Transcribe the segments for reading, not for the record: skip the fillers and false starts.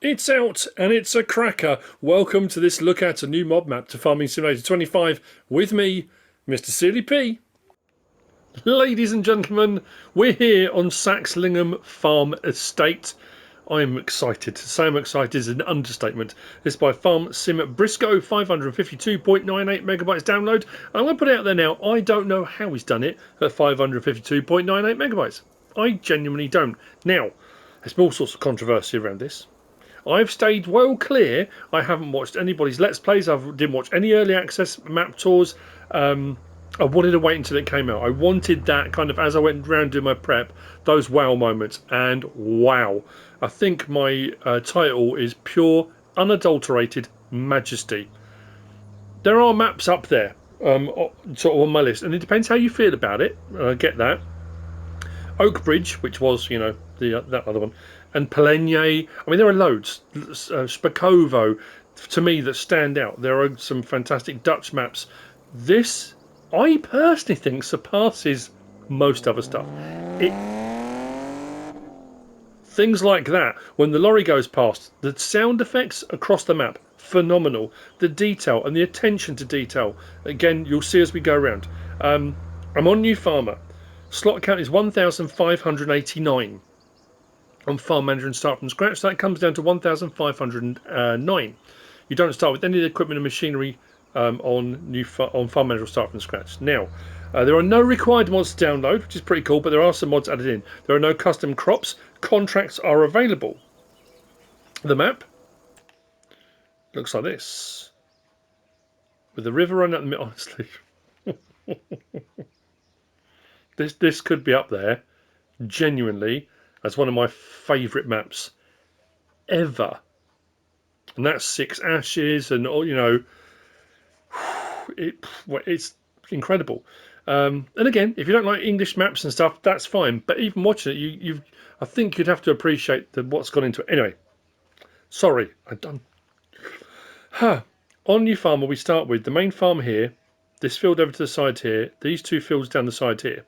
It's out and it's a cracker. Welcome to this look at a new mod map to Farming Simulator 25 with me, MrSealyp. Ladies and gentlemen, we're here on Saxlingham Farm Estate. I'm excited. To say I'm excited is an understatement. This is by Farm Sim Brisco, 552.98 megabytes download. I'm going to put it out there now. I don't know how he's done it at 552.98 megabytes. I genuinely don't. Now, there's all sorts of controversy around this. I've stayed well clear. I haven't watched anybody's Let's Plays. I didn't watch any early access map tours. I wanted to wait until it came out. I wanted that kind of, as I went around doing my prep, those wow moments. And wow. I think my title is Pure, Unadulterated Majesty. There are maps up there, sort of on my list. And it depends how you feel about it. I get that. Oak Bridge, which was, that other one, and Pelenye. I mean, there are loads. Spakovo, to me, that stand out. There are some fantastic Dutch maps. This, I personally think, surpasses most other stuff. Things like that, when the lorry goes past, the sound effects across the map, phenomenal. The detail and the attention to detail, again, you'll see as we go around. I'm on New Farmer. Slot count is 1,589 on Farm Manager and start from scratch. So that comes down to 1,509. You don't start with any of the equipment and machinery on Farm Manager or start from scratch. Now, there are no required mods to download, which is pretty cool, but there are some mods added in. There are no custom crops. Contracts are available. The map looks like this, with the river running up the middle. Honestly, this could be up there, genuinely, as one of my favourite maps ever. And that's Six Ashes, and it's incredible. And again, if you don't like English maps and stuff, that's fine. But even watching it, I think you'd have to appreciate what's gone into it. Anyway, sorry, I'm done. On New Farmer, we start with the main farm here, this field over to the side here, these two fields down the side here.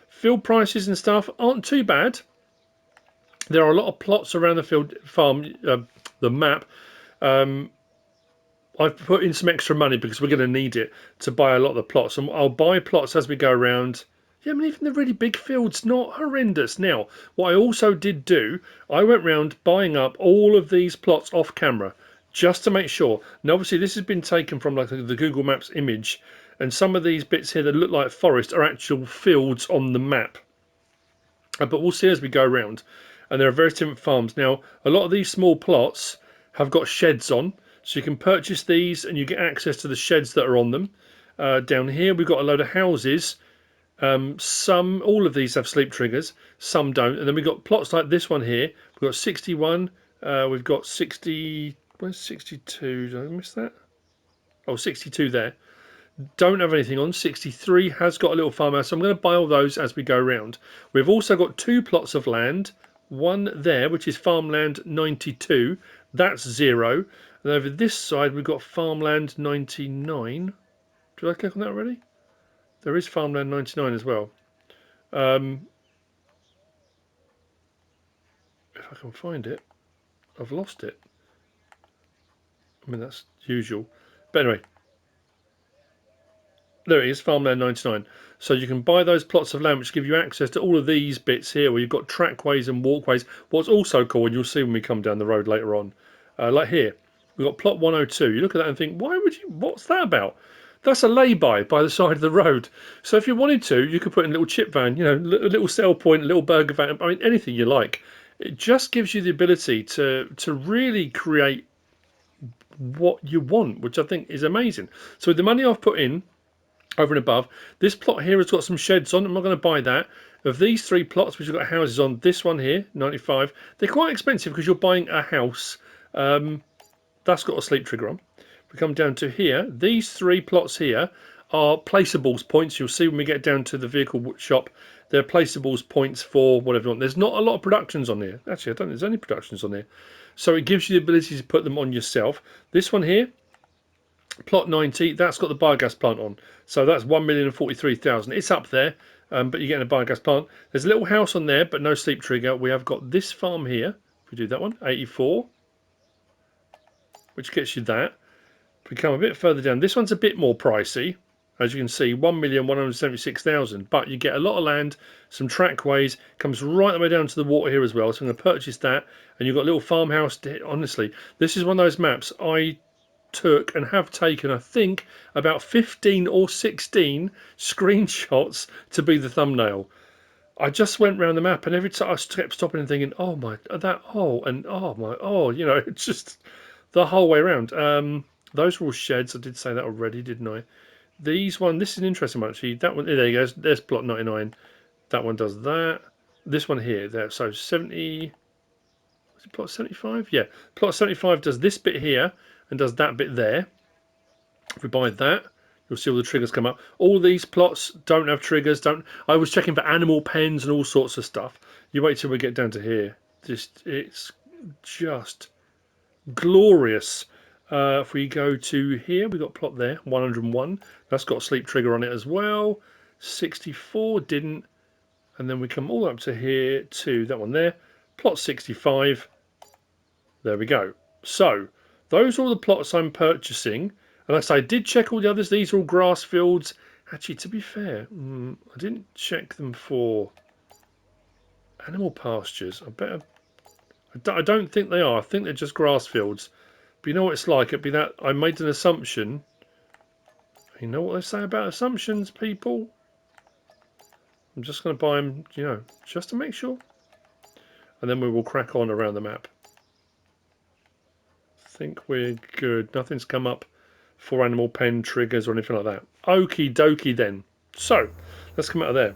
Field prices and stuff aren't too bad. There are a lot of plots around the field farm, the map. I've put in some extra money because we're going to need it to buy a lot of the plots. And I'll buy plots as we go around. Yeah, I mean, even the really big fields, not horrendous. Now, what I also did do, I went round buying up all of these plots off camera just to make sure. Now, obviously, this has been taken from like the Google Maps image. And some of these bits here that look like forest are actual fields on the map. But we'll see as we go around. And there are various different farms. Now, a lot of these small plots have got sheds on. So you can purchase these and you get access to the sheds that are on them. Down here, we've got a load of houses. All of these have sleep triggers. Some don't. And then we've got plots like this one here. We've got 61. We've got 60. Where's 62? Did I miss that? Oh, 62 there. Don't have anything on. 63 has got a little farmhouse, so I'm going to buy all those as we go around. We've also got two plots of land, one there which is farmland 92, that's 0, and over this side we've got farmland 99. Did I click on that already? There is farmland 99 as well. If I can find it. I've lost it. I mean, that's usual, but anyway, there it is, farmland 99. So you can buy those plots of land which give you access to all of these bits here where you've got trackways and walkways. What's also cool, and you'll see when we come down the road later on, like here, we've got plot 102. You look at that and think, what's that about? That's a lay-by the side of the road. So if you wanted to, you could put in a little chip van, a little sell point, a little burger van, I mean, anything you like. It just gives you the ability to really create what you want, which I think is amazing. So with the money I've put in, over and above, this plot here has got some sheds on. I'm not going to buy that. Of these three plots which have got houses on, this one here, 95, they're quite expensive because you're buying a house. That's got a sleep trigger on. If we come down to here, these three plots here are placeables points. You'll see when we get down to the vehicle shop, they're placeables points for whatever you want. There's not a lot of productions on here. Actually, I don't think there's any productions on here. So it gives you the ability to put them on yourself. This one here, plot 90, that's got the biogas plant on. So that's 1,043,000. It's up there, but you're getting a biogas plant. There's a little house on there, but no sleep trigger. We have got this farm here. If we do that one, 84. which gets you that. If we come a bit further down, this one's a bit more pricey. As you can see, 1,176,000, but you get a lot of land, some trackways, comes right the way down to the water here as well. So I'm going to purchase that, and you've got a little farmhouse. Honestly, this is one of those maps I took and have taken, I think, about 15 or 16 screenshots to be the thumbnail. I just went around the map, and every time I kept stopping and thinking, oh my, that, oh, and oh my, oh, you know, it's just the whole way around. Those were all sheds. I did say that already, didn't I? This is an interesting one actually. That one, there you go. There's plot 99. That one does that. This one here, there. So 70. Was it plot 75? Yeah, plot 75 does this bit here and does that bit there. If we buy that, you'll see all the triggers come up. All these plots don't have triggers. I was checking for animal pens and all sorts of stuff. You wait till we get down to here. It's just glorious. If we go to here, we've got plot there, 101. That's got a sleep trigger on it as well. 64 didn't. And then we come all up to here to that one there. Plot 65. There we go. So, those are all the plots I'm purchasing. And like I say, I did check all the others. These are all grass fields. Actually, to be fair, I didn't check them for animal pastures. I don't think they are. I think they're just grass fields. But you know what it's like? It'd be that I made an assumption. You know what they say about assumptions, people? I'm just going to buy them, you know, just to make sure. And then we will crack on around the map. I think we're good. Nothing's come up for animal pen triggers or anything like that. Okie dokie then. So, let's come out of there.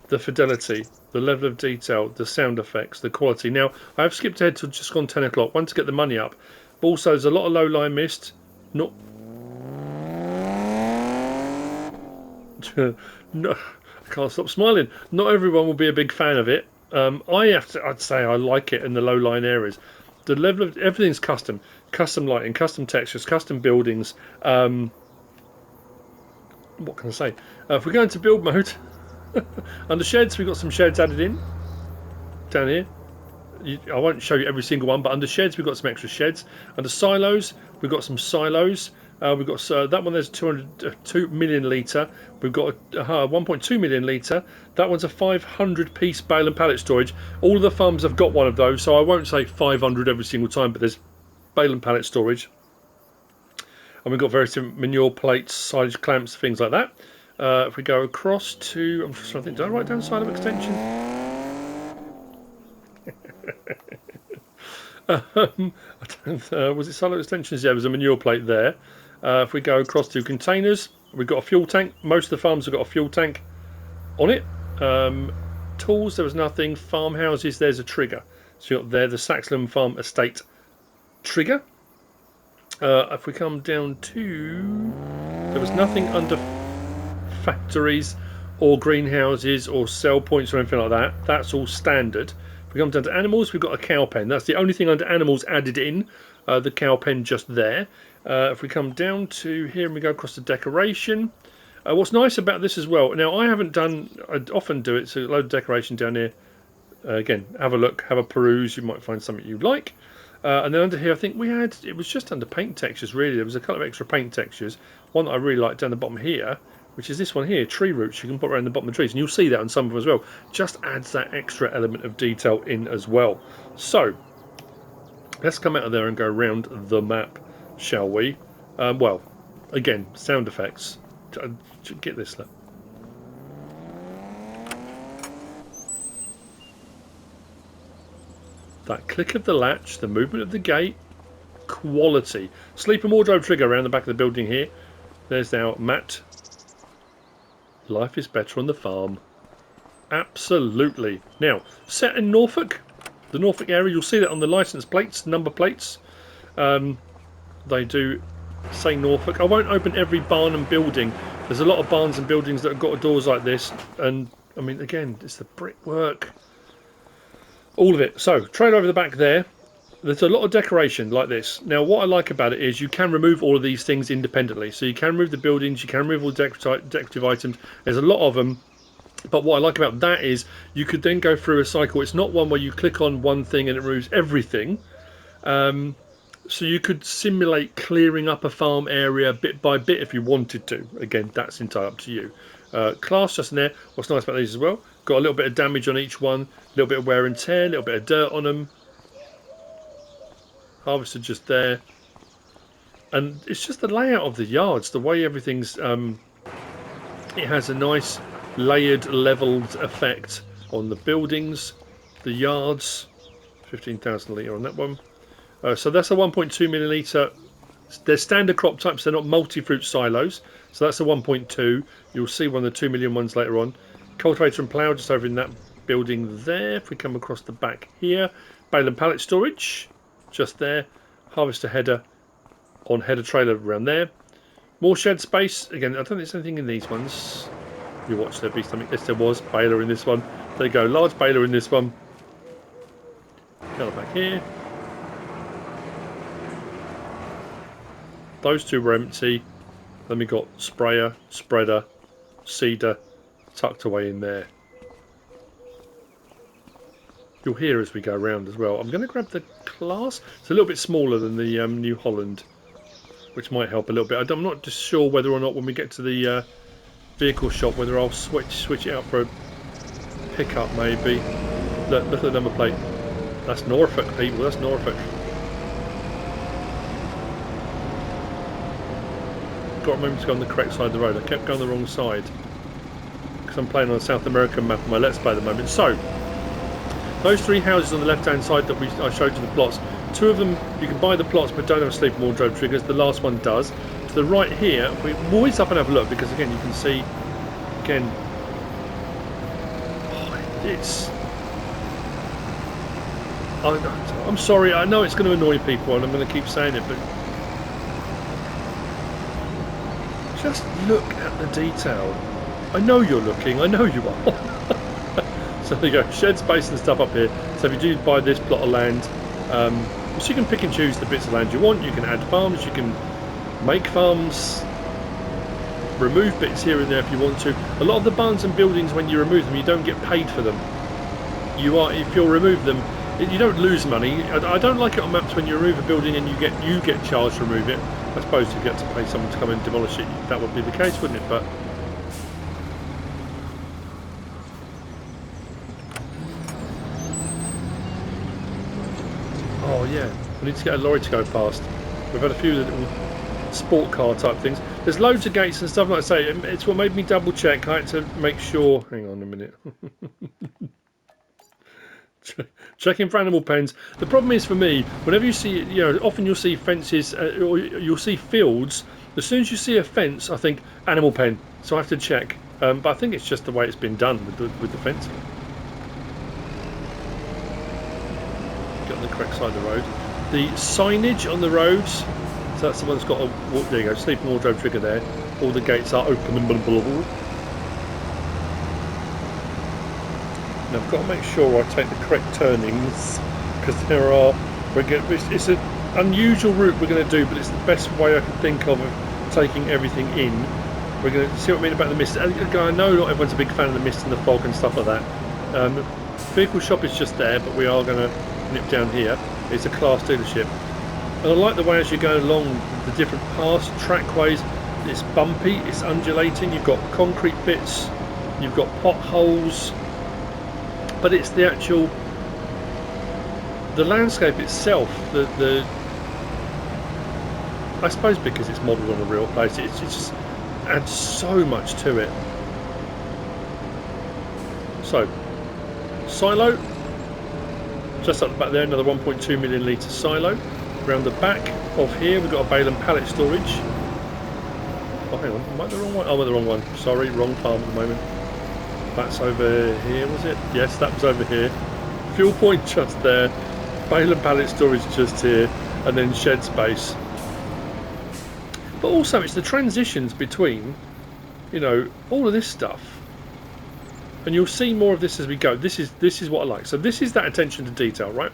The fidelity, the level of detail, the sound effects, the quality. Now, I have skipped ahead to just gone 10 o'clock. One, to get the money up. But also, there's a lot of low-lying mist. Not... no, I can't stop smiling. Not everyone will be a big fan of it. I'd say I like it in the low-lying areas. The level of... everything's custom. Custom lighting, custom textures, custom buildings. What can I say? If we go into build mode... Under sheds, we've got some sheds added in down here. I won't show you every single one, but under sheds we've got some extra sheds. Under silos we've got some silos. We've got that one, there's 2 million litre. We've got 1.2 million litre. That one's a 500 piece bale and pallet storage. All of the farms have got one of those, so I won't say 500 every single time, but there's bale and pallet storage. And we've got various manure plates, silage clamps, things like that. If we go across to, I'm just trying to think, did I write down silo extension? Was it silo extensions? Yeah, there's a manure plate there. If we go across to containers, we've got a fuel tank. Most of the farms have got a fuel tank on it. Tools, there was nothing. Farmhouses, there's a trigger. So you've got there the Saxland Farm Estate trigger. If we come down to, there was nothing under factories or greenhouses or sell points or anything like that. That's all standard. If we come down to animals, we've got a cow pen. That's the only thing under animals added in. The cow pen just there. If we come down to here and we go across to decoration, what's nice about this as well, now I often do it, so a load of decoration down here. Again, have a look, have a peruse, you might find something you like. And then under here, I think it was just under paint textures really. There was a couple of extra paint textures. One that I really like down the bottom here, which is this one here, tree roots. You can put around the bottom of the trees, and you'll see that on some of them as well. Just adds that extra element of detail in as well. So, let's come out of there and go around the map, shall we? Well, again, sound effects. Get this. Look. That click of the latch, the movement of the gate, quality. Sleep and wardrobe trigger around the back of the building here. There's our mat. Life is better on the farm. Absolutely. Now, set in Norfolk, the Norfolk area, you'll see that on the license plates, number plates. They do say Norfolk. I won't open every barn and building. There's a lot of barns and buildings that have got doors like this. And, I mean, again, it's the brickwork. All of it. So, trailer over the back there. There's a lot of decoration like this. Now, what I like about it is you can remove all of these things independently. So you can remove the buildings, you can remove all the decorative items. There's a lot of them. But what I like about that is you could then go through a cycle. It's not one where you click on one thing and it removes everything. So you could simulate clearing up a farm area bit by bit if you wanted to. Again, that's entirely up to you. Class just in there. What's nice about these as well, got a little bit of damage on each one, a little bit of wear and tear, a little bit of dirt on them. Harvester just there. And it's just the layout of the yards, the way everything's... it has a nice layered, levelled effect on the buildings, the yards. 15,000 litre on that one. So that's a 1.2 milliliter. They're standard crop types, they're not multi-fruit silos. So that's a 1.2. You'll see one of the 2 million ones later on. Cultivator and plough just over in that building there. If we come across the back here. Bale and pallet storage, just there. Harvester header on header trailer around there. More shed space. Again, I don't think there's anything in these ones. You watch there be something. Yes, there was. Baler in this one. There you go. Large baler in this one. Go back here. Those two were empty. Then we got sprayer, spreader, seeder tucked away in there. You'll hear as we go around as well. I'm going to grab the class. It's a little bit smaller than the New Holland, which might help a little bit. I'm not just sure whether or not when we get to the vehicle shop whether I'll switch it out for a pickup maybe. Look at the number plate. That's Norfolk, people. That's Norfolk. Got to remember to go on the correct side of the road. I kept going the wrong side because I'm playing on a South American map on my Let's Play at the moment. So those three houses on the left hand side that I showed you the plots, two of them you can buy the plots but don't have sleeping wardrobe triggers. The last one does. To the right here, we always up and have a look because again you can see again I'm sorry, I know it's going to annoy people and I'm going to keep saying it, but just look at the detail. I know you're looking, I know you are. So there you go, shed space and stuff up here. So if you do buy this plot of land, so you can pick and choose the bits of land you want. You can add farms, you can make farms, remove bits here and there if you want to. A lot of the barns and buildings, when you remove them, you don't get paid for them. If you'll remove them, you don't lose money. I don't like it on maps when you remove a building and you get charged to remove it. I suppose you get to pay someone to come and demolish it. That would be the case, wouldn't it? But oh yeah, we need to get a lorry to go past. We've had a few little sport car type things. There's loads of gates and stuff, like I say. It's what made me double check. I had to make sure. Hang on a minute. Checking for animal pens. The problem is for me, whenever you see, often you'll see fences or you'll see fields. As soon as you see a fence, I think animal pen. So I have to check. But I think it's just the way it's been done with the fencing. Get on the correct side of the road. The signage on the roads. So that's the one that's got a. There you go. Sleeping wardrobe trigger there. All the gates are open and blah. Now I've got to make sure I take the correct turnings because it's an unusual route we're going to do, but it's the best way I can think of taking everything in. We're going to see what I mean about the mist. I know not everyone's a big fan of the mist and the fog and stuff like that. Vehicle shop is just there, but we are going to nip down here. It's a class dealership. And I like the way as you go along the different paths, trackways, it's bumpy, it's undulating, you've got concrete bits, you've got potholes. But it's the landscape itself, I suppose because it's modelled on a real place, it just adds so much to it. So, silo, just up the back there, another 1.2 million litre silo. Around the back of here, we've got a bale and pallet storage. Oh, hang on, am I the wrong one? Oh, I'm the wrong one. Sorry, wrong farm at the moment. That's over here, was it? Yes, that was over here. Fuel point just there. Bale and pallet storage just here. And then shed space. But also, it's the transitions between, all of this stuff. And you'll see more of this as we go. This is what I like. So this is that attention to detail, right?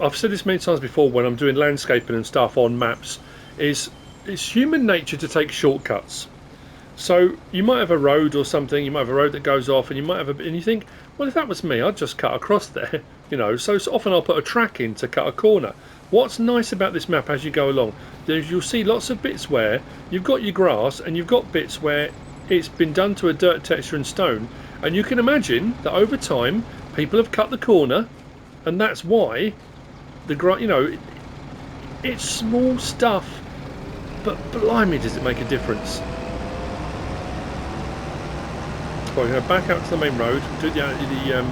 I've said this many times before when I'm doing landscaping and stuff on maps. It's human nature to take shortcuts. So you might have a road or something, you might have a road that goes off, and you might have and you think, well, if that was me, I'd just cut across there, you know. So often I'll put a track in to cut a corner. What's nice about this map as you go along, you'll see lots of bits where you've got your grass and you've got bits where it's been done to a dirt texture and stone, and you can imagine that over time people have cut the corner, and that's why the you know, it's small stuff, but blimey does it make a difference. Well, we're going to back out to the main road, do the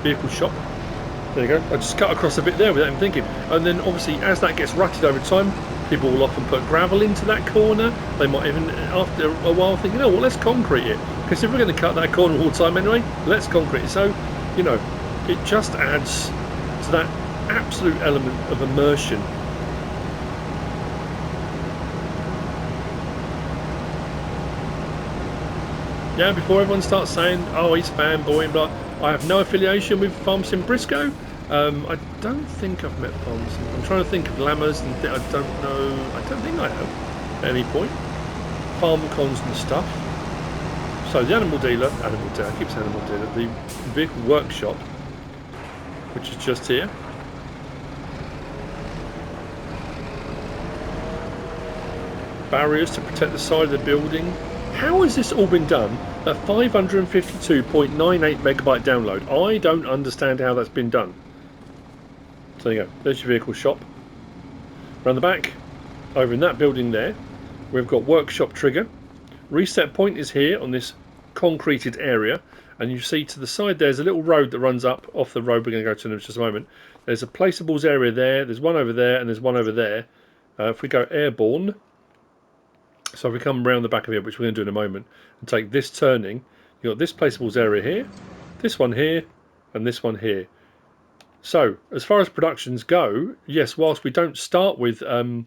vehicle shop. There you go. I just cut across a bit there without even thinking. And then obviously as that gets rutted over time, people will often put gravel into that corner. They might even, after a while, think, you know what, let's concrete it. Because if we're going to cut that corner all the time anyway, let's concrete it. So, you know, it just adds to that absolute element of immersion. Yeah, before everyone starts saying, oh, he's fanboy and blah, I have no affiliation with Sim Brisco. I don't think I've met Farm Sim. I'm trying to think of Lammers, and I don't know. I don't think I have at any point. Farm cons and stuff. So the animal dealer, I keep saying animal dealer, the vehicle workshop, which is just here. Barriers to protect the side of the building. How has this all been done at 552.98 megabyte download? I don't understand how that's been done. So there you go, there's your vehicle shop. Around the back, over in that building there, we've got workshop trigger. Reset point is here on this concreted area, and you see to the side there's a little road that runs up off the road we're going to go to in just a moment. There's a placeables area there, there's one over there, and there's one over there. If we go airborne, so if we come around the back of here, which we're going to do in a moment, and take this turning, you've got this placeables area here, this one here, and this one here. So, as far as productions go, yes, whilst we don't start with any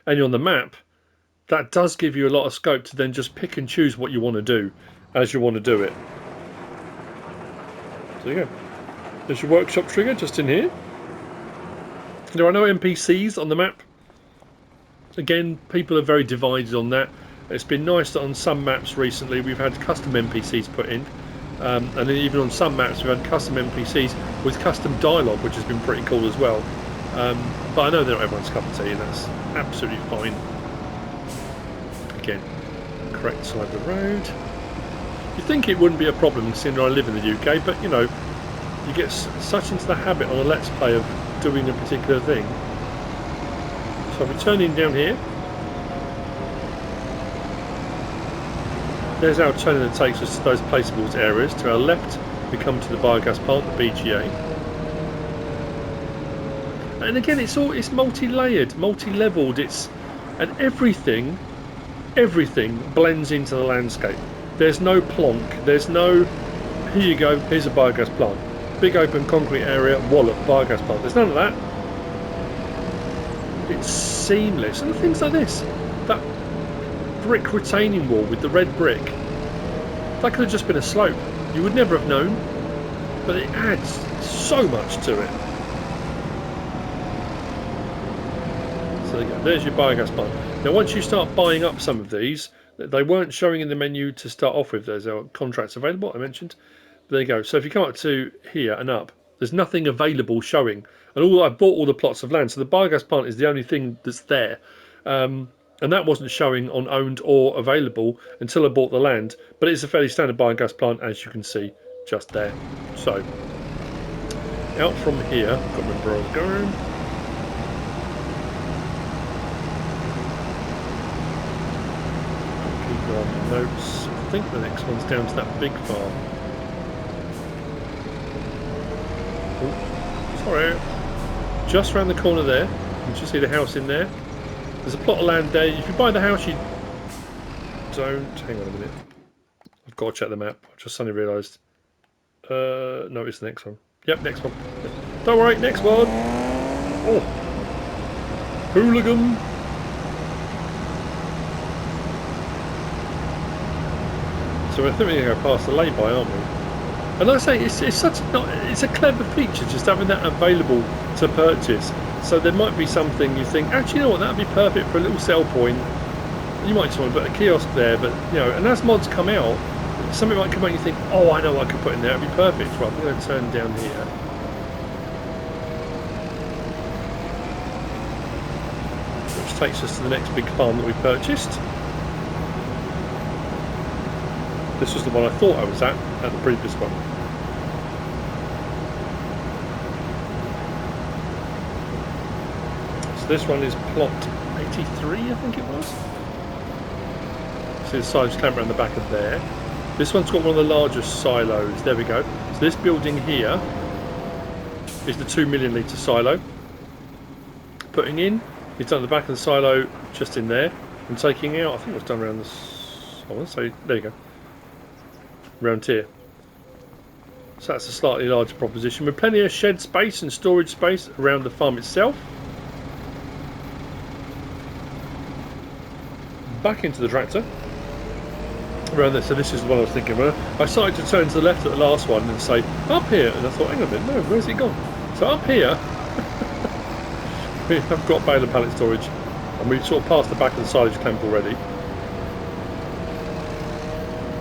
on the map, that does give you a lot of scope to then just pick and choose what you want to do as you want to do it. So there you go. There's your workshop trigger just in here. There are no NPCs on the map. Again, people are very divided on that. It's been nice that on some maps recently we've had custom NPCs put in, and then even on some maps we've had custom NPCs with custom dialogue, which has been pretty cool as well. But I know they're not everyone's cup of tea, and that's absolutely fine. Again, correct side of the road. You think it wouldn't be a problem considering I live in the UK, but you know, you get such into the habit on a Let's Play of doing a particular thing. So if we turn in down here, there's our turning that takes us to those placeables areas. To our left, we come to the biogas plant, the BGA. And again, it's multi-layered, multi-leveled. And everything blends into the landscape. There's no plonk. There's no, here you go, here's a biogas plant. Big open concrete area, wallop, biogas plant. There's none of that. It's seamless, and things like this, that brick retaining wall with the red brick, that could have just been a slope. You would never have known, but it adds so much to it. So there's your biogas plant. Now once you start buying up some of these, they weren't showing in the menu to start off with. There's our contracts available, I mentioned. There you go. So if you come up to here and up, there's nothing available showing. And I bought all the plots of land, so the biogas plant is the only thing that's there. And that wasn't showing on owned or available until I bought the land. But it's a fairly standard biogas plant, as you can see, just there. So, out from here, I've got to remember where I was going. Keep on the notes. I think the next one's down to that big farm. Oh, sorry. Just around the corner there, you can see the house in there. There's a plot of land there. If you buy the house, you don't. Hang on a minute. I've got to check the map. I just suddenly realised. No, it's the next one. Yep, next one. Don't worry, next one. Oh, hooligan. So I think we're going to go past the lay-by, aren't we? And like I say, it's a clever feature just having that available to purchase. So there might be something you think, actually, you know what, that would be perfect for a little sell point. you might just want to put a kiosk there, but you know, and as mods come out, something might come out and you think, oh, I know what I could put in there, it'd be perfect. Right, I'm going to turn down here. Which takes us to the next big farm that we purchased. This was the one I thought I was at the previous one. So this one is plot 83, I think it was. See the silos clamp around the back of there. This one's got one of the largest silos. There we go. So this building here is the 2 million litre silo. Putting in, it's done at the back of the silo, just in there, and taking out. I think it was done around this. I want to say, there you go, around here. So that's a slightly larger proposition with plenty of shed space and storage space around the farm itself. Back into the tractor. Around there, so this is the one I was thinking about. I started to turn to the left at the last one and say up here, and I thought, hang on a minute, no, where's it gone? So up here we have got bale and pallet storage, and we've sort of passed the back of the silage clamp already.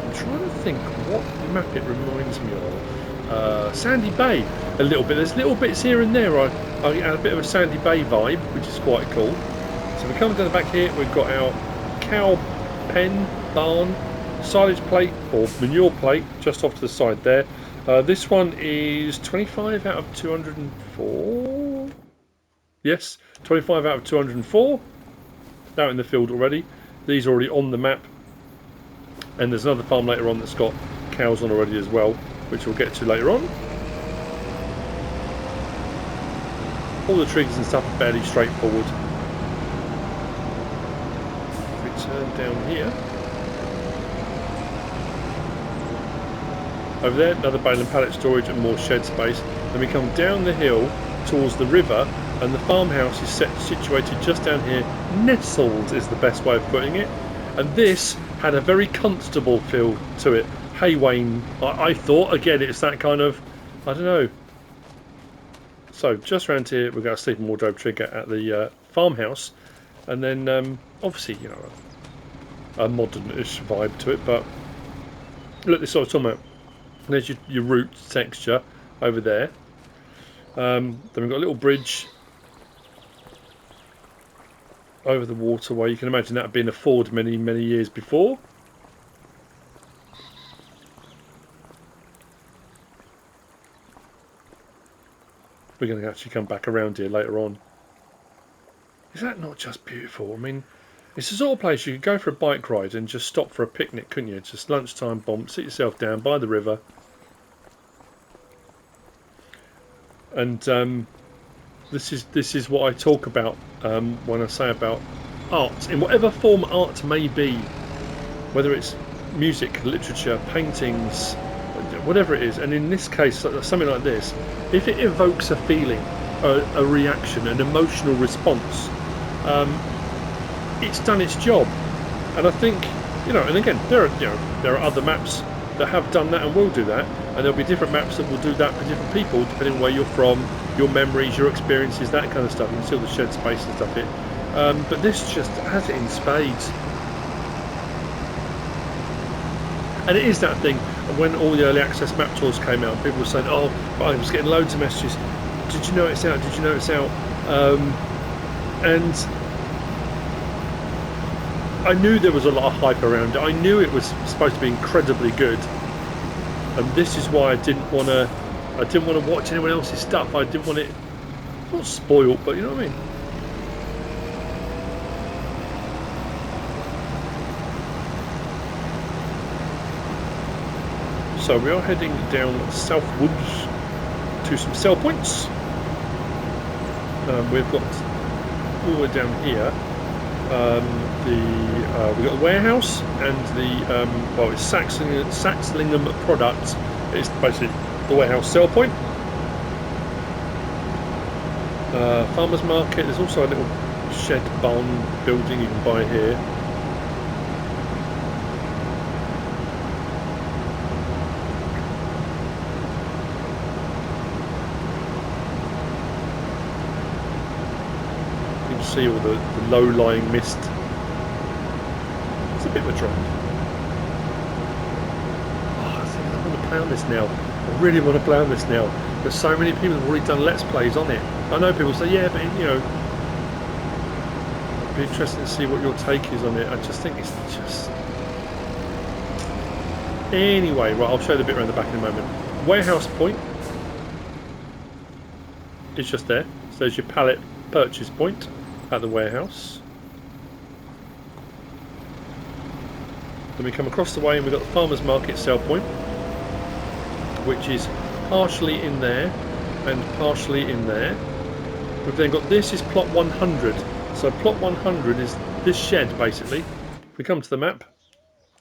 I'm trying to think what map it reminds me of. Sandy Bay, a little bit. There's little bits here and there. I get a bit of a Sandy Bay vibe, which is quite cool. So we come down the back here. We've got our cow pen, barn, silage plate or manure plate just off to the side there. This one is 25 out of 204. Yes, 25 out of 204. Out in the field already. These are already on the map. And there's another farm later on that's got cows on already as well, which we'll get to later on. All the triggers and stuff are fairly straightforward. If we turn down here. Over there, another bale and pallet storage and more shed space. Then we come down the hill towards the river, and the farmhouse is situated just down here. Nestled is the best way of putting it. And this had a very constable feel to it. Hey Wayne, I thought, again, it's that kind of, I don't know. So just around here, we've got a sleeping wardrobe trigger at the farmhouse, and then obviously, you know, a modern-ish vibe to it. But look, this is what I was talking about. There's your root texture over there. Then we've got a little bridge over the waterway. You can imagine that had been a ford many, many years before. We're going to actually come back around here later on. Is that not just beautiful? I mean, it's the sort of place you could go for a bike ride and just stop for a picnic, couldn't you? Just lunchtime bomb, sit yourself down by the river. And this is what I talk about when I say about art, in whatever form art may be, whether it's music, literature, paintings, whatever it is. And in this case, something like this, if it evokes a feeling, a reaction, an emotional response, it's done its job. And I think, you know, and again, there are other maps that have done that and will do that, and there'll be different maps that will do that for different people depending on where you're from, your memories, your experiences, that kind of stuff. You can see all the shed space and stuff here, but this just has it in spades. And it is that thing. When all the early access map tours came out, people were saying, oh, I was getting loads of messages, did you know it's out, did you know it's out? And I knew there was a lot of hype around it. I knew it was supposed to be incredibly good, and this is why I didn't want to watch anyone else's stuff. I didn't want it, not spoiled, but you know what I mean. So we are heading down southwards to some sell points. We've got all the way down here. We've got the warehouse and the well, it's Saxlingham Products. It's basically the warehouse sell point. Farmers market. There's also a little shed barn building you can buy here. You can see all the low-lying mist bit of a drop. Oh, I think I want to play on this now. I really want to play on this now. There's so many people have already done Let's Plays on it. I know people say, yeah, but you know, it'd be interesting to see what your take is on it. I just think it's just... Anyway, right, I'll show you the bit around the back in a moment. Warehouse point is just there. So there's your pallet purchase point at the warehouse. Then we come across the way and we've got the farmer's market sell point, which is partially in there and partially in there. We've then got, this is plot 100. So plot 100 is this shed basically. If we come to the map,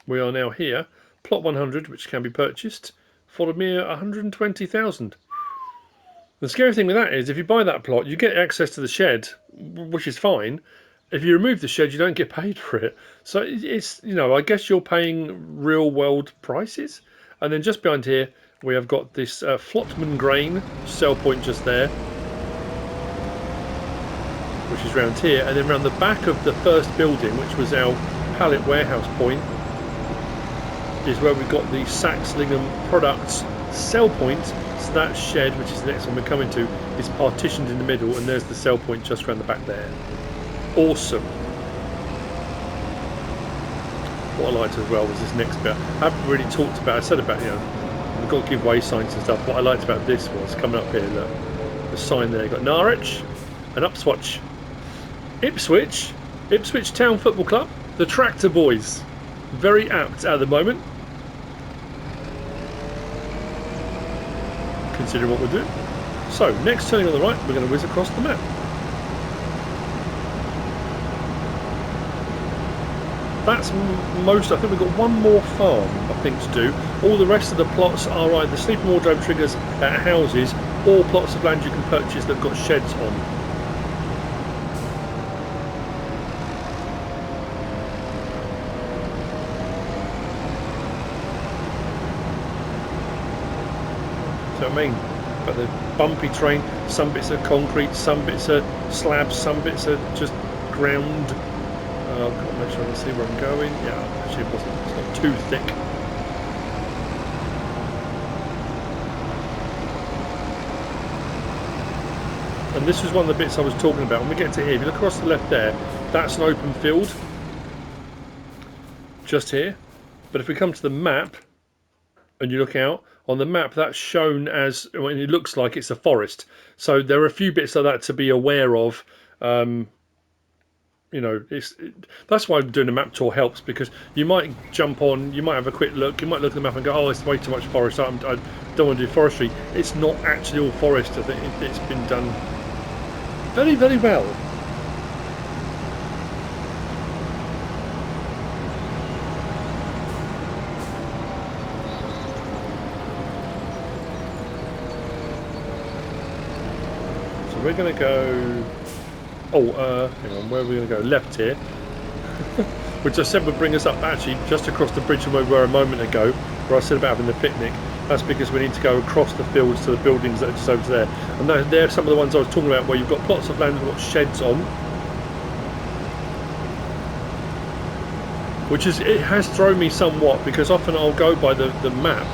we are now here. Plot 100, which can be purchased for a mere 120,000. The scary thing with that is if you buy that plot, you get access to the shed, which is fine. If you remove the shed, you don't get paid for it. So it's, you know, I guess you're paying real world prices. And then just behind here, we have got this Flotman grain sell point just there, which is round here. And then round the back of the first building, which was our pallet warehouse point, is where we've got the Saxlingham products sell point. So that shed, which is the next one we're coming to, is partitioned in the middle, and there's the sell point just around the back there. Awesome. What I liked as well was this next bit. I haven't really talked about, I said about, you know, we've got to give way signs and stuff. What I liked about this was coming up here, look, the sign there, you've got Norwich and Ipswich. Ipswich Town Football Club, the Tractor Boys. Very apt at the moment, considering what we're doing. So, next turning on the right, we're going to whiz across the map. That's most. I think we've got one more farm, I think, to do. All the rest of the plots are either sleeping wardrobe triggers at houses or plots of land you can purchase that have got sheds on. So I mean, but the bumpy terrain, some bits are concrete, some bits are slabs, some bits are just ground. I've got to make sure I can see where I'm going. Yeah, actually it wasn't, it's not too thick. And this was one of the bits I was talking about. When we get to here, if you look across the left there, that's an open field. Just here. But if we come to the map, and you look out, on the map that's shown as, well, it looks like it's a forest. So there are a few bits like that to be aware of. You know, that's why doing a map tour helps, because you might jump on, you might have a quick look, you might look at the map and go, oh, it's way too much forest, I don't want to do forestry. It's not actually all forest. I think it's been done very, very well. So we're going to go... Oh, hang on, where are we going to go? Left here. Which I said would bring us up actually just across the bridge from where we were a moment ago, where I said about having the picnic. That's because we need to go across the fields to the buildings that are just over there. And they're some of the ones I was talking about where you've got plots of land that have got sheds on. Which is, it has thrown me somewhat, because often I'll go by the map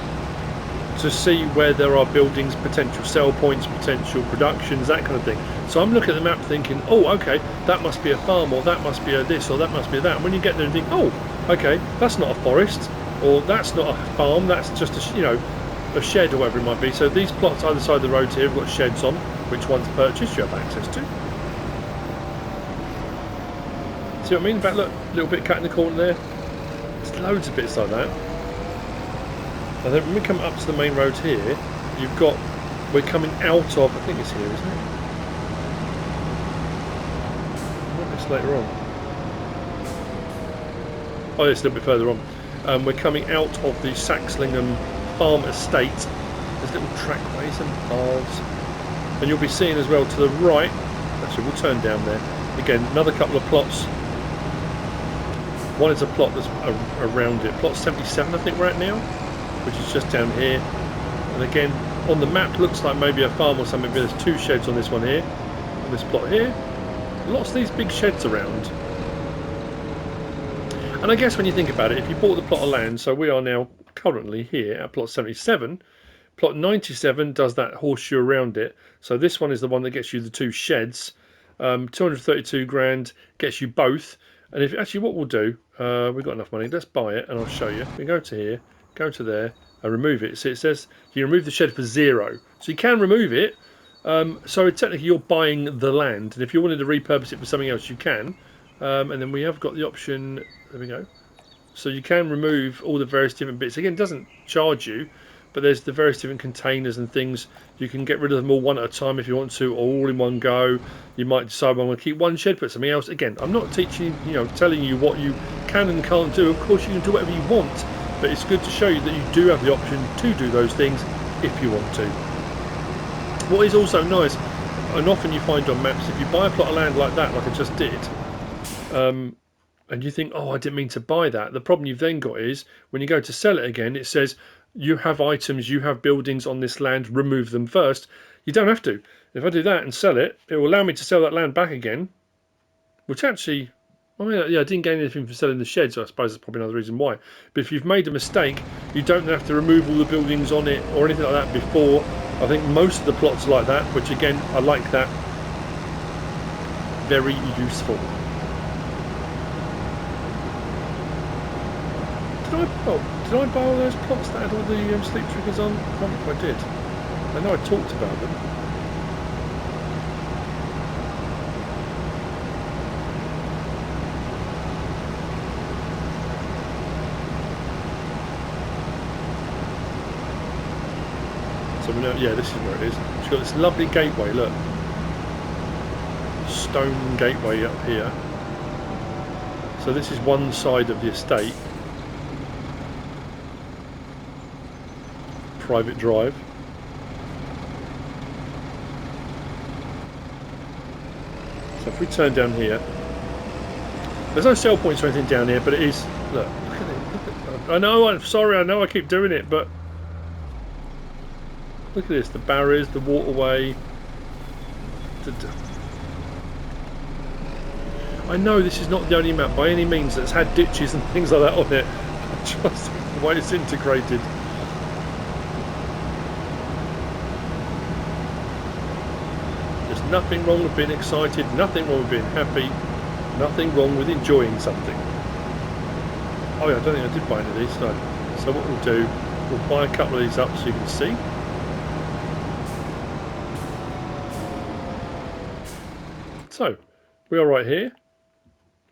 to see where there are buildings, potential sell points, potential productions, that kind of thing. So I'm looking at the map thinking, oh, okay, that must be a farm, or that must be a this, or that must be a that. And when you get there and think, oh, okay, that's not a forest, or that's not a farm, that's just a, you know, a shed or whatever it might be. So these plots either side of the road here have got sheds on, which one's purchased, you have access to. See what I mean? In fact, look, a little bit cut in the corner there. There's loads of bits like that. And then when we come up to the main road here, you've got, we're coming out of, I think it's here, isn't it? What is later on? Oh, it's a little bit further on. We're coming out of the Saxlingham farm estate. There's little trackways and paths. And you'll be seeing as well to the right, actually we'll turn down there, again, another couple of plots. One is a plot that's around it, plot 77 I think we're at now, which is just down here. And again, on the map looks like maybe a farm or something, but there's two sheds on this one here, on this plot here. Lots of these big sheds around. And I guess when you think about it, if you bought the plot of land, so we are now currently here at plot 77, plot 97 does that horseshoe around it. So this one is the one that gets you the 2 sheds. 232 grand gets you both. And if actually what we'll do, we've got enough money, let's buy it and I'll show you. We go to here, go to there and remove it. So it says you remove the shed for 0. So you can remove it. So technically you're buying the land, and if you wanted to repurpose it for something else you can. And then we have got the option, there we go. So you can remove all the various different bits. Again, it doesn't charge you, but there's the various different containers and things. You can get rid of them all one at a time if you want to, or all in one go. You might decide, well, I'm going to keep one shed, put something else. Again, I'm not teaching, telling you what you can and can't do. Of course, you can do whatever you want, but it's good to show you that you do have the option to do those things if you want to. What is also nice, and often you find on maps, if you buy a plot of land like that, like I just did, and you think, oh, I didn't mean to buy that. The problem you've then got is when you go to sell it again, it says you have items, you have buildings on this land, remove them first. You don't have to. If I do that and sell it, it will allow me to sell that land back again, which actually, I mean, yeah, I didn't gain anything from selling the sheds, so I suppose that's probably another reason why. But if you've made a mistake, you don't have to remove all the buildings on it or anything like that before. I think most of the plots are like that, which again, I like that. Very useful. Did I buy all those plots that had all the sleep triggers on? I can't remember if I did. I know I talked about them. So we know, yeah, this is where it is. It's got this lovely gateway, look. Stone gateway up here. So this is one side of the estate. Private drive. So if we turn down here, there's no sell points or anything down here, but it is, look at it. I know, I'm sorry, I know I keep doing it, but look at this, the barriers, the waterway. I know this is not the only map by any means that's had ditches and things like that on it. Just the way it's integrated. Nothing wrong with being excited, nothing wrong with being happy, nothing wrong with enjoying something. Oh yeah, I don't think I did buy any of these, no. So what we'll do, we'll buy a couple of these up so you can see. So, we are right here.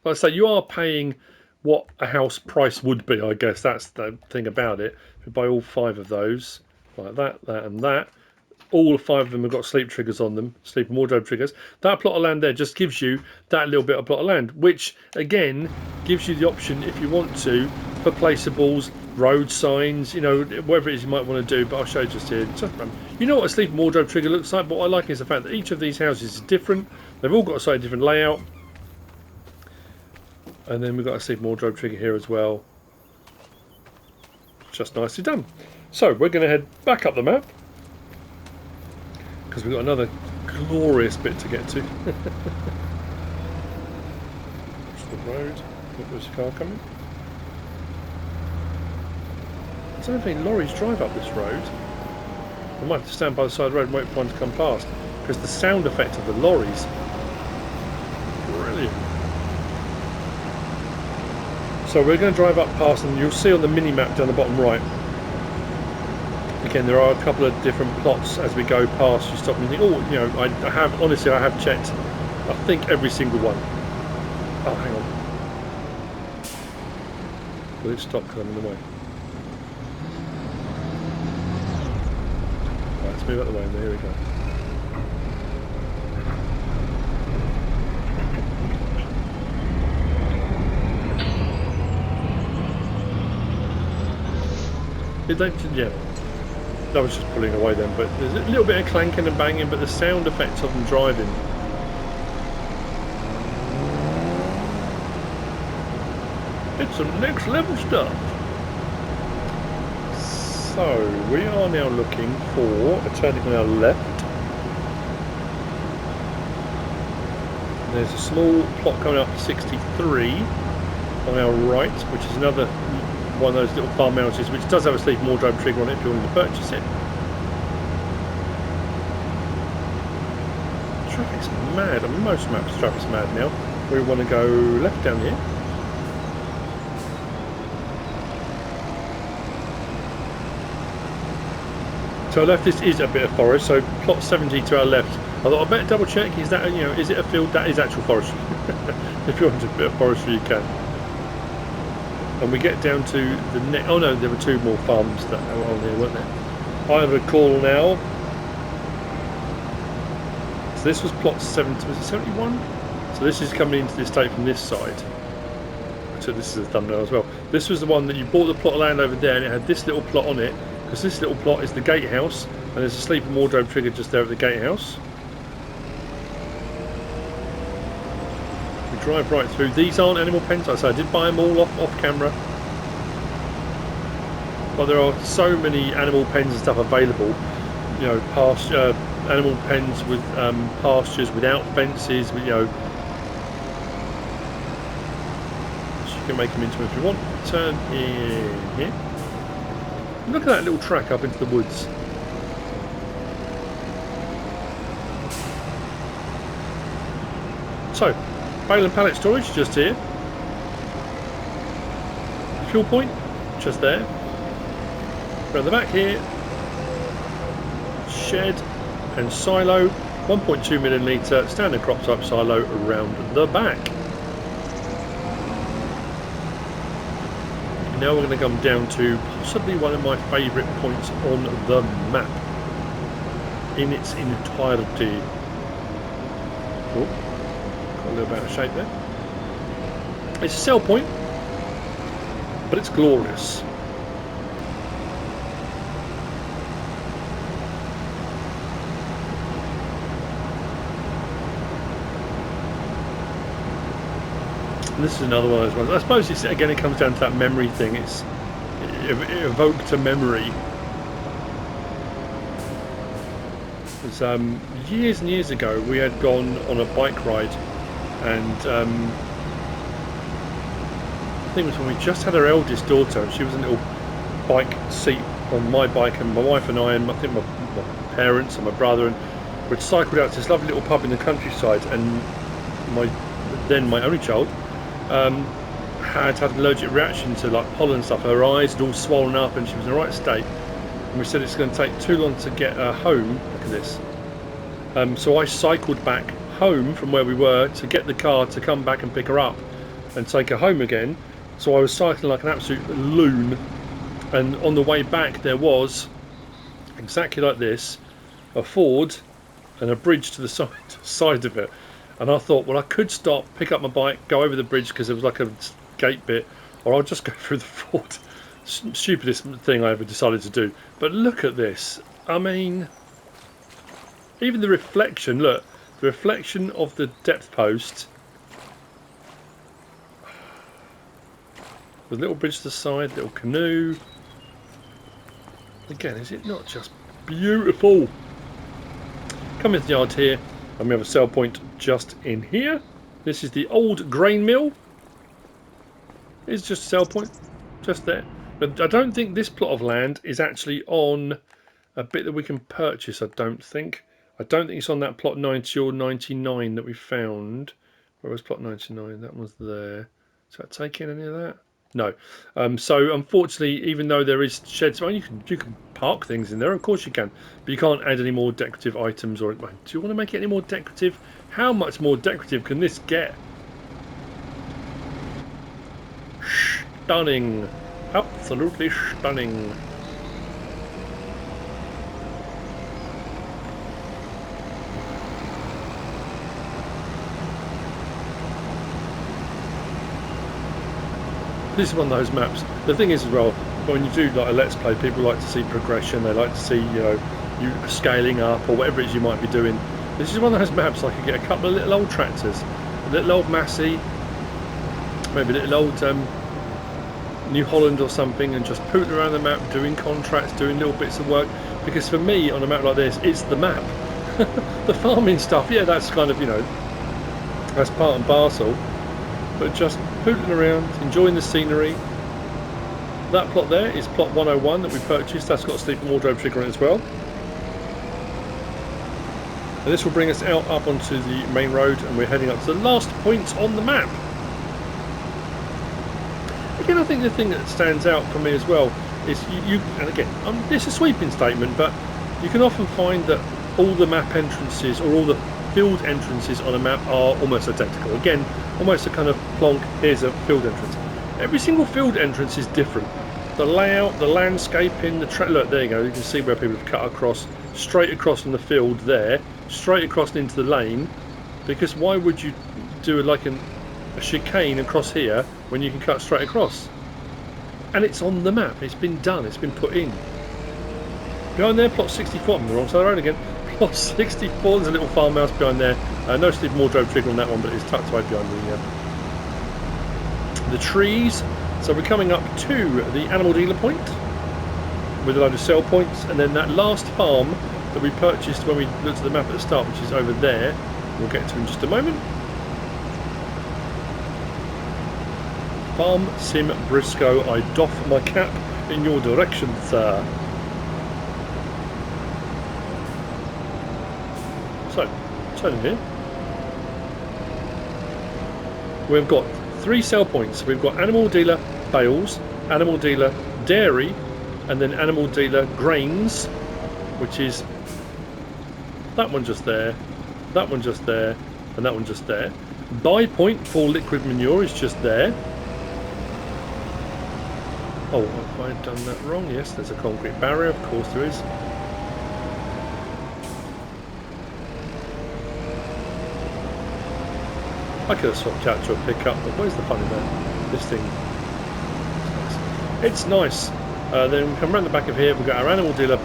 Like I say, you are paying what a house price would be, I guess. That's the thing about it. If you buy all 5 of those, like that, that and that, all 5 of them have got sleep triggers on them, sleep and wardrobe triggers. That plot of land there just gives you that little bit of plot of land, which again gives you the option, if you want to, for placeables, road signs, whatever it is you might want to do. But I'll show you just here. You know what a sleep and wardrobe trigger looks like, but what I like is the fact that each of these houses is different. They've all got a slightly different layout. And then we've got a sleep and wardrobe trigger here as well. Just nicely done. So we're going to head back up the map, because we've got another glorious bit to get to. It's the road. Look, there's a car coming. I don't think lorries drive up this road. I might have to stand by the side of the road and wait for one to come past, because the sound effect of the lorries, brilliant. So we're going to drive up past them. You'll see on the mini map down the bottom right. Again, there are a couple of different plots as we go past. You stop and you think, oh, I have checked, I think, every single one. Oh, hang on. Will it stop because I'm in the way? Right, let's move out the way. There we go. Yeah. I was just pulling away then, but there's a little bit of clanking and banging, but the sound effects of them driving. It's some next level stuff. So we are now looking for a turning on our left. There's a small plot coming up to 63. on our right, which is another one of those little farmhouses, which does have a sleeping wardrobe trigger on it if you wanted to purchase it. Traffic's mad. On most maps, traffic's mad now. We want to go left down here. So left, this is a bit of forest. So plot 70 to our left. I thought I better double check. Is that, you know, is it a field? That is actual forestry. If you want a bit of forestry, you can. And we get down to the next. Oh no, there were two more farms that were on there, weren't there? I have a call now. So this was plot 70. Was it 71? So this is coming into the estate from this side. So this is a thumbnail as well. This was the one that you bought the plot of land over there, and it had this little plot on it. Because this little plot is the Gatehouse, and there's a sleeping wardrobe trigger just there at the Gatehouse. We drive right through. These aren't animal pens. Like I said, I did buy them all off camera. But there are so many animal pens and stuff available. You know, animal pens with pastures without fences. With, you know, so you can make them into them if you want. Turn in here. Look at that little track up into the woods. So, bale and pallet storage just here. Fuel point just there. Around the back here, shed and silo, 1.2 million litre standard crop type silo around the back. Now we're going to come down to possibly one of my favourite points on the map in its entirety. Oh, got a little bit out of shape there. It's a sell point, but it's glorious. And this is another one of those ones. I suppose it's, again, it comes down to that memory thing. It evoked a memory. Because years and years ago we had gone on a bike ride, and I think it was when we just had our eldest daughter, and she was in a little bike seat on my bike, and my wife and I, and I think my parents and my brother, and we'd cycled out to this lovely little pub in the countryside, and my only child had an allergic reaction to like pollen and stuff. Her eyes had all swollen up, and she was in the right state. And we said it's going to take too long to get her home. Look at this. So I cycled back home from where we were to get the car to come back and pick her up and take her home again. So I was cycling like an absolute loon, and on the way back there was exactly like this, a ford and a bridge to the side of it. And I thought, well, I could stop, pick up my bike, go over the bridge because there was like a gate bit, or I'll just go through the ford. Stupidest thing I ever decided to do. But look at this. I mean, even the reflection, look, the reflection of the depth post. The little bridge to the side, little canoe. Again, is it not just beautiful? Come into the yard here, and we have a sell point just in here. This is the old grain mill. It's just a sell point, just there. But I don't think this plot of land is actually on a bit that we can purchase, I don't think. I don't think it's on that plot 90 or 99 that we found. Where was plot 99? That was there. Does that take in any of that? No. So unfortunately, even though there is sheds, well, you can park things in there, of course you can, but you can't add any more decorative items. Or do you want to make it any more decorative? How much more decorative can this get? Stunning. Absolutely stunning. This is one of those maps. The thing is as well, when you do like a let's play, people like to see progression. They like to see, you know, you scaling up or whatever it is you might be doing. This is one of those maps I could get a couple of little old tractors, a little old Massey, maybe a little old New Holland or something, and just pooting around the map, doing contracts, doing little bits of work. Because for me, on a map like this, it's the map. The farming stuff, yeah, that's kind of, you know, that's part and parcel. But just pootling around, enjoying the scenery. That plot there is plot 101 that we purchased. That's got a sleeping wardrobe trigger on it as well. And this will bring us out up onto the main road, and we're heading up to the last point on the map. Again, I think the thing that stands out for me as well is and again, it's a sweeping statement, but you can often find that all the map entrances or all the field entrances on a map are almost identical. Again, almost a kind of plonk, here's a field entrance. Every single field entrance is different. The layout, the landscaping, the track. Look, there you go. You can see where people have cut across, straight across from the field there, straight across into the lane. Because why would you do like a chicane across here when you can cut straight across? And it's on the map. It's been done. It's been put in. Behind there, plot 64. I'm on the wrong side of the road again. Plot 64. There's a little farmhouse behind there. No sleeping wardrobe trigger on that one, but it's tucked away behind the trees. So we're coming up to the animal dealer point with a load of sell points, and then that last farm that we purchased when we looked at the map at the start, which is over there, we'll get to in just a moment. Farm Sim Brisco, I doff my cap in your direction, sir. So, turning here, we've got 3 sell points. We've got animal dealer bales, animal dealer dairy, and then animal dealer grains, which is that one just there, that one just there, and that one just there. Buy point for liquid manure is just there. Oh, have I done that wrong? Yes, there's a concrete barrier, of course there is. I could have swapped out to a pickup, but where's the fun in that? This thing. It's nice. Then we come around the back of here, we've got our animal dealer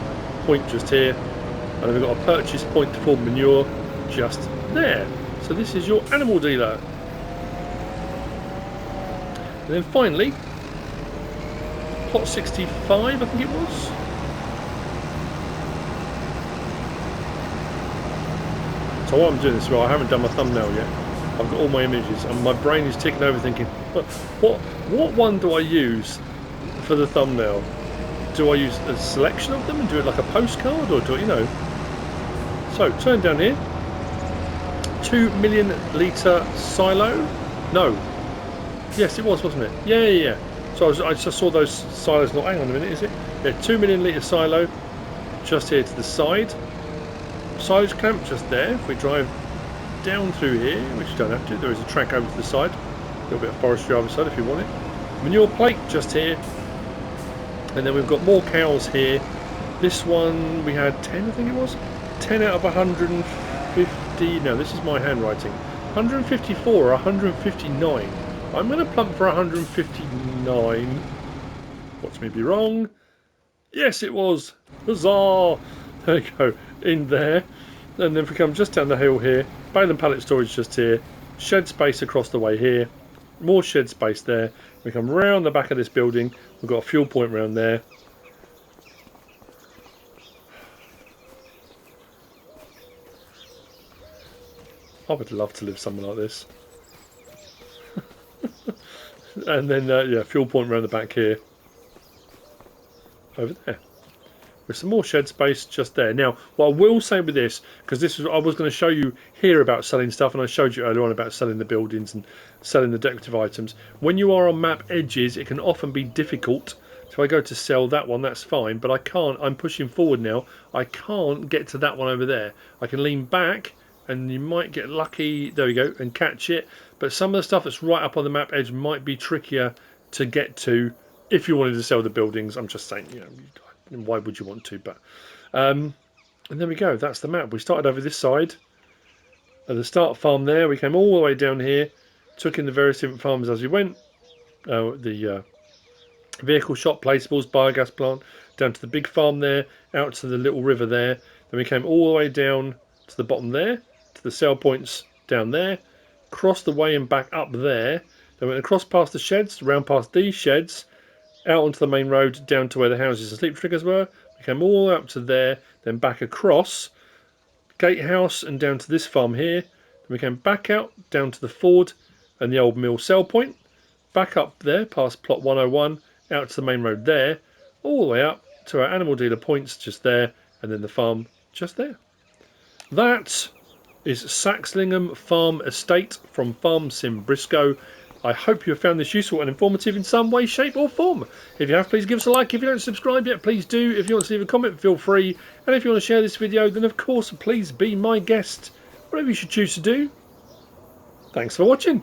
point just here, and then we've got a purchase point for manure just there. So this is your animal dealer. And then finally, plot 65, I think it was. So while I'm doing this, well, I haven't done my thumbnail yet. I've got all my images and my brain is ticking over thinking, what one do I use for the thumbnail? Do I use a selection of them and do it like a postcard, or do I, you know? So turn down here. 2 million litre silo? No. Yes, it was, wasn't it? Yeah. So I just saw those silos. Not, hang on a minute, is it? Yeah, 2 million litre silo just here to the side. Silage clamp just there. If we drive down through here, which you don't have to, there is a track over to the side, a little bit of forestry over the side if you want it. Manure plate just here, and then we've got more cows here. This one we had 10, I think it was 10 out of 150. No, this is my handwriting. 154 or 159. I'm going to plump for 159. Watch me be wrong. Yes, it was. Huzzah! There you go, in there. And then if we come just down the hill here, bale and pallet storage just here, shed space across the way here, more shed space there. We come round the back of this building, we've got a fuel point round there. I would love to live somewhere like this. And then, yeah, fuel point round the back here, over there. With some more shed space just there. Now, what I will say with this, because this is, I was going to show you here about selling stuff, and I showed you earlier on about selling the buildings and selling the decorative items. When you are on map edges, it can often be difficult. So I go to sell that one, that's fine, but I can't. I'm pushing forward now. I can't get to that one over there. I can lean back, and you might get lucky. There we go, and catch it. But some of the stuff that's right up on the map edge might be trickier to get to if you wanted to sell the buildings. I'm just saying, you know. Why would you want to? But and there we go, that's the map. We started over this side at the start farm there, we came all the way down here, took in the various different farms as we went, the vehicle shop, placeables, biogas plant, down to the big farm there, out to the little river there. Then we came all the way down to the bottom there, to the sell points down there, crossed the way and back up there, then went across past the sheds, round past these sheds, out onto the main road, down to where the houses and sleep triggers were. We came all up to there, then back across Gatehouse and down to this farm here. Then we came back out, down to the ford and the old mill sell point. back up there past plot 101, out to the main road there, all the way up to our animal dealer points just there, and then the farm just there. That is Saxlingham Farm Estate from Farm Sim Brisco. I hope you have found this useful and informative in some way, shape or form. If you have, please give us a like. If you don't subscribe yet, please do. If you want to leave a comment, feel free. And if you want to share this video, then of course, please be my guest. Whatever you should choose to do. Thanks for watching.